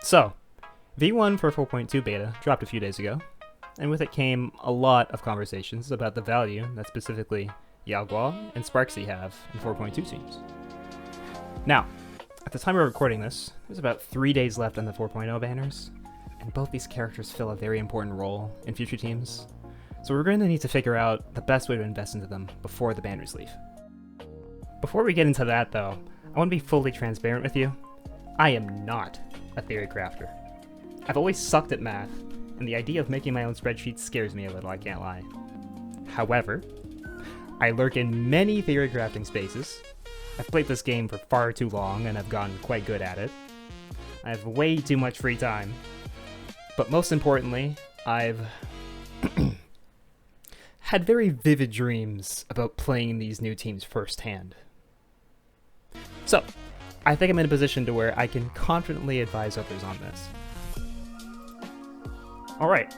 So, V1 for 4.2 beta dropped a few days ago, and with it came a lot of conversations about the value that specifically Yaoguang and Sparksy have in 4.2 teams. Now, at the time of recording this, there's about 3 days left on the 4.0 banners, and both these characters fill a very important role in future teams, so we're going to need to figure out the best way to invest into them before the banners leave. Before we get into that though, I want to be fully transparent with you. I am not a theory crafter. I've always sucked at math, and the idea of making my own spreadsheet scares me a little, I can't lie. However, I lurk in many theory crafting spaces. I've played this game for far too long and I've gotten quite good at it. I have way too much free time. But most importantly, I've had very vivid dreams about playing these new teams firsthand. So, I think I'm in a position to where I can confidently advise others on this. Alright,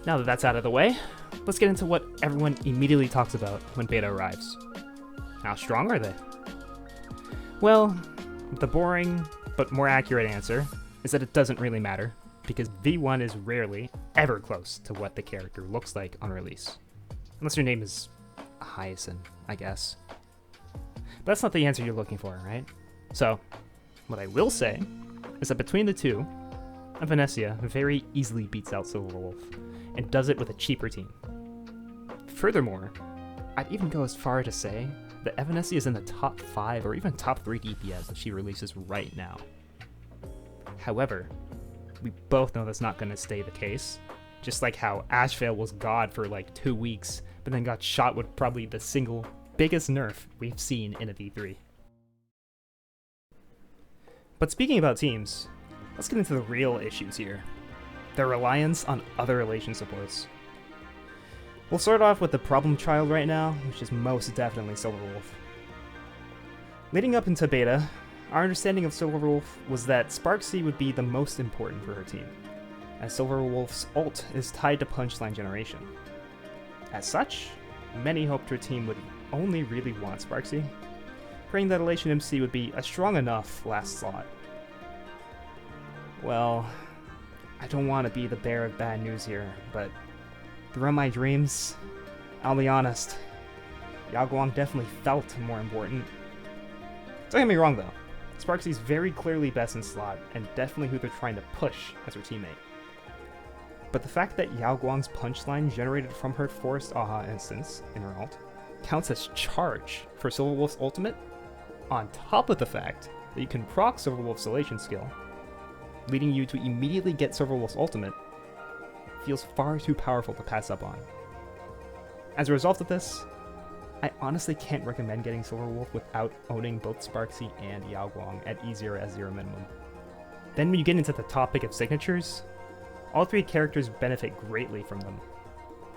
now that that's out of the way, let's get into what everyone immediately talks about when beta arrives. How strong are they? Well, the boring but more accurate answer is that it doesn't really matter, because V1 is rarely ever close to what the character looks like on release. Unless your name is Hyacinth, I guess. But that's not the answer you're looking for, right? So, what I will say is that between the two, Evanescia very easily beats out Silverwolf, and does it with a cheaper team. Furthermore, I'd even go as far to say that Evanescia is in the top 5 or even top 3 DPS that she releases right now. However, we both know that's not going to stay the case, just like how Ashvale was God for like 2 weeks, but then got shot with probably the single biggest nerf we've seen in a V3. But speaking about teams, let's get into the real issues here. Their reliance on other relation supports. We'll start off with the problem child right now, which is most definitely Silverwolf. Leading up into beta, our understanding of Silverwolf was that Sparksy would be the most important for her team, as Silverwolf's ult is tied to punchline generation. As such, many hoped her team would only really want Sparksy, praying that Elation MC would be a strong enough last slot. Well, I don't want to be the bearer of bad news here, but throughout my dreams, I'll be honest, Yaoguang definitely felt more important. Don't get me wrong though, Sparksy's very clearly best in slot, and definitely who they're trying to push as her teammate. But the fact that Yaoguang's punchline generated from her forced Aha instance in her ult counts as charge for Silverwolf's ultimate, on top of the fact that you can proc Silverwolf's Elation skill, leading you to immediately get Silverwolf's ultimate, feels far too powerful to pass up on. As a result of this, I honestly can't recommend getting Silverwolf without owning both Sparksy and Yaoguang at E0 S0 minimum. Then when you get into the topic of signatures, all 3 characters benefit greatly from them.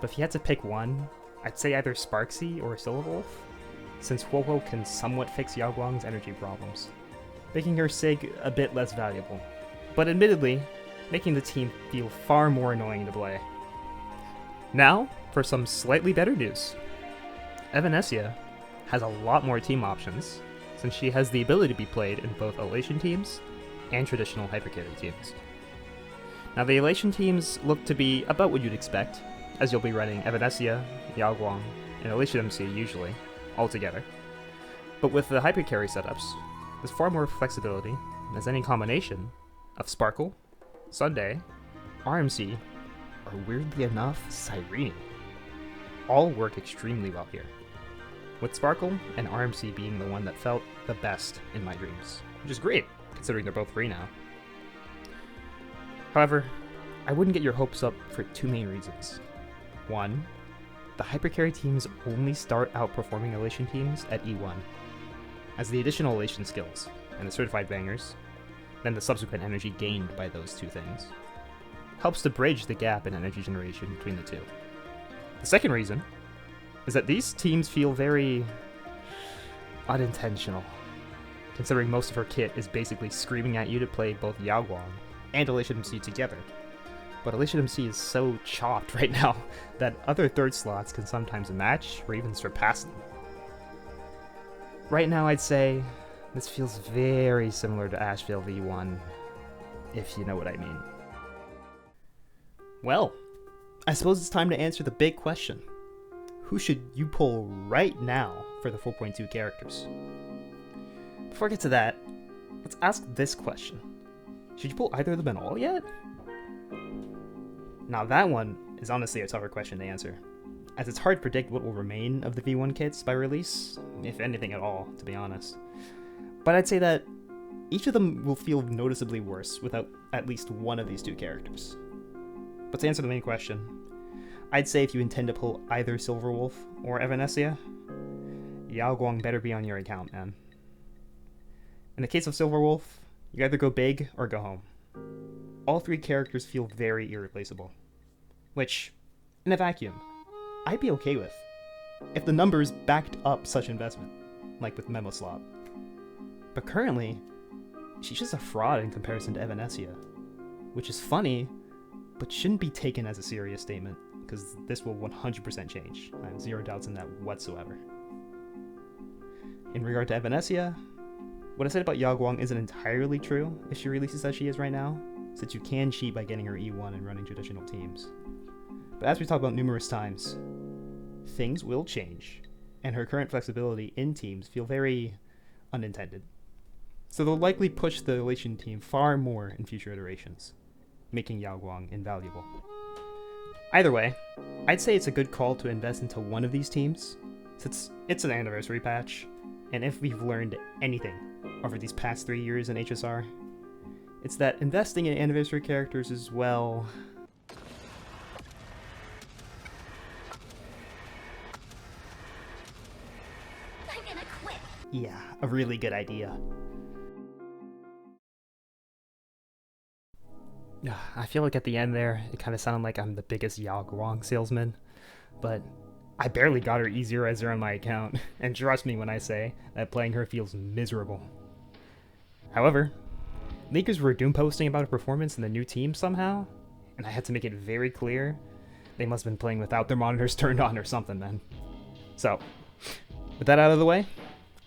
But if you had to pick one, I'd say either Sparksy or Silverwolf, since Wowo can somewhat fix Yaoguang's energy problems, making her Sig a bit less valuable, but admittedly, making the team feel far more annoying to play. Now, for some slightly better news. Evanescia has a lot more team options, since she has the ability to be played in both Elation teams and traditional hypercarry teams. Now the Elation teams look to be about what you'd expect, as you'll be running Evanescia, Yaoguang, and Elation MC usually, all together. But with the hypercarry setups, there's far more flexibility, as any combination of Sparkle, Sunday, RMC, or weirdly enough, Cyrene, all work extremely well here, with Sparkle and RMC being the one that felt the best in my dreams, which is great, considering they're both free now. However, I wouldn't get your hopes up for 2 main reasons. One, the hypercarry teams only start outperforming Elation teams at E1, as the additional Elation skills and the certified bangers, then the subsequent energy gained by those 2 things, helps to bridge the gap in energy generation between the 2. The second reason is that these teams feel very unintentional, considering most of her kit is basically screaming at you to play both Yaoguang and Elation MC together. But Elation MC is so chopped right now that other third slots can sometimes match or even surpass them. Right now I'd say this feels very similar to Ashvale V1, if you know what I mean. Well, I suppose it's time to answer the big question. Who should you pull right now for the 4.2 characters? Before I get to that, let's ask this question. Should you pull either of them at all yet? Now that one is honestly a tougher question to answer, as it's hard to predict what will remain of the V1 kits by release, if anything at all, to be honest. But I'd say that each of them will feel noticeably worse without at least one of these two characters. But to answer the main question, I'd say if you intend to pull either Silverwolf or Evanescia, Yao Guang better be on your account, man. In the case of Silverwolf, you either go big or go home. All three characters feel very irreplaceable, which, in a vacuum, I'd be okay with, if the numbers backed up such investment, like with Memo Slop. But currently, she's just a fraud in comparison to Evanescia, which is funny, but shouldn't be taken as a serious statement, because this will 100% change. I have zero doubts in that whatsoever. In regard to Evanescia, what I said about Yao Guang isn't entirely true if she releases as she is right now, since you can cheat by getting her E1 and running traditional teams. But as we talked about numerous times, things will change, and her current flexibility in teams feel very unintended. So they'll likely push the Elation team far more in future iterations, making Yao Guang invaluable. Either way, I'd say it's a good call to invest into one of these teams, since it's an anniversary patch, and if we've learned anything over these past 3 years in HSR, it's that investing in anniversary characters is, well, I'm gonna quit. Yeah, a really good idea. I feel like at the end there, it kind of sounded like I'm the biggest Yao Guang salesman, but I barely got her E0 as her on my account, and trust me when I say that playing her feels miserable. However, leakers were doom posting about her performance in the new team somehow, and I had to make it very clear they must have been playing without their monitors turned on or something, man. So, with that out of the way,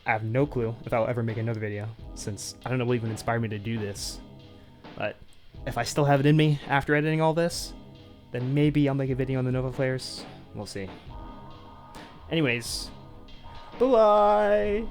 I have no clue if I'll ever make another video, since I don't know what even inspired me to do this. But if I still have it in me after editing all this, then maybe I'll make a video on the Nova players. We'll see. Anyways, bye-bye!